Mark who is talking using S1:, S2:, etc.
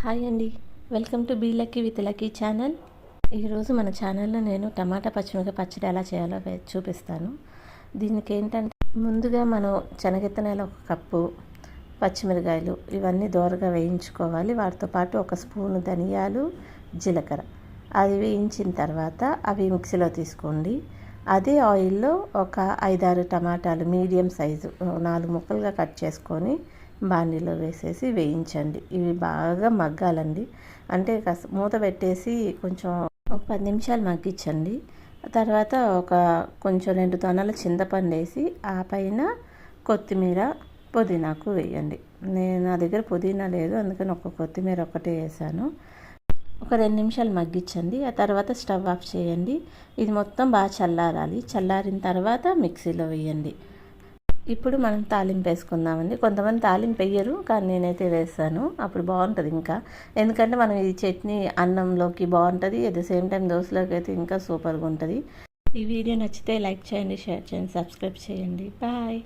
S1: Hi అండి, welcome to be lucky with lucky channel. ఈరోజు మన ఛానల్లో నేను టమాటా పచ్చిమిరపకాయ పచ్చడి ఎలా చేయాలో చూపిస్తాను. దీనికి ఏంటంటే ముందుగా మనం శనగిత్తనాలు 1 కప్పు, పచ్చిమిరకాయలు ఇవన్నీ దోరగా వేయించుకోవాలి. వాటితో పాటు 1 స్పూను ధనియాలు, జీలకర్ర అది వేయించిన తర్వాత అవి మిక్సీలో తీసుకోండి. అదే ఆయిల్లో ఒక 5-6 టమాటాలు మీడియం సైజు 4 ముక్కలుగా కట్ చేసుకొని బాండీలో వేసేసి వేయించండి. ఇవి బాగా మగ్గాలండి. అంటే కాస్త మూత పెట్టేసి కొంచెం ఒక 10 నిమిషాలు మగ్గించండి. తర్వాత కొంచెం 2 తొనల చింతపండు వేసి ఆ పైన కొత్తిమీర, పుదీనాకు వేయండి. నా దగ్గర పుదీనా లేదు, అందుకని కొత్తిమీర ఒకటే వేసాను. ఒక 2 నిమిషాలు మగ్గించండి. ఆ తర్వాత స్టవ్ ఆఫ్ చేయండి. ఇది మొత్తం బాగా చల్లారాలి. చల్లారిన తర్వాత మిక్సీలో వేయండి. ఇప్పుడు మనం తాలింపు వేసుకుందామండి. కొంతమంది తాలింపు వేయరు, కానీ నేనైతే వేస్తాను. అప్పుడు బాగుంటుంది ఇంకా. ఎందుకంటే మనం ఈ చట్నీ అన్నంలోకి బాగుంటుంది, అట్ ద సేమ్ టైం దోశలోకి అయితే ఇంకా సూపర్గా ఉంటుంది. ఈ వీడియో నచ్చితే లైక్ చేయండి, షేర్ చేయండి, సబ్స్క్రైబ్ చేయండి. బాయ్.